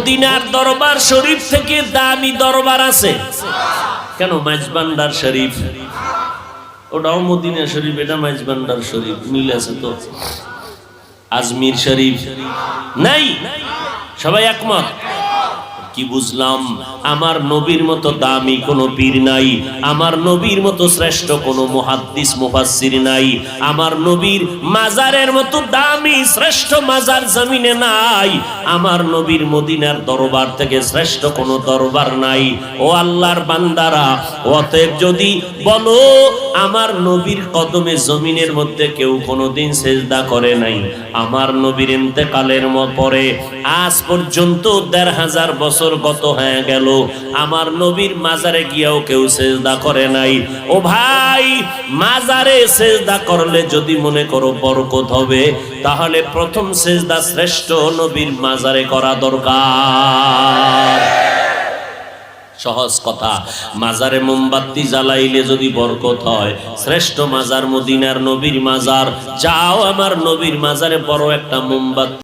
মদিনার দরবার শরীফ থেকে দামি দরবার আছে কেন? মাইজভান্ডার শরীফ, ওটাও মদিনা শরীফ, এটা মাইজভান্ডার শরীফ, মিল আছে তো? আজমির শরীফ নাই, সবাই একমত। কি বুঝলাম? আমার নবীর মতো দামি কোনো পীর নাই, আমার নবীর মতো শ্রেষ্ঠ কোনো মুহাদ্দিস মুফাসসির নাই, আমার নবীর মাজারের মতো দামি শ্রেষ্ঠ মাজার জমিনে নাই, আমার নবীর মদিনার দরবার থেকে শ্রেষ্ঠ কোনো দরবার নাই। ও আল্লাহর বান্দারা, অতএব যদি বলো আমার নবীর কদমে জমিনের মধ্যে কেউ কোনোদিন সেজদা করে নাই, আমার নবীর ইন্তেকালের পরে আজ পর্যন্ত ১৫০০ বছর গত হয়ে গেল, আমার নবীর মাজারে গিয়েও কেউ সেজদা করে নাই। ও ভাই, মাজারে সেজদা করলে যদি মনে করো বরকত হবে, তাহলে প্রথম সেজদা শ্রেষ্ঠ নবীর মাজারে করা দরকার। সহজ কথা, মাজারে মোমবাতি জ্বালাইলে যদি বরকত হয়, শ্রেষ্ঠ মাজার মদিনার নবীর মাজার। যাও আমার নবীর মাজারে বড় একটা মোমবাতি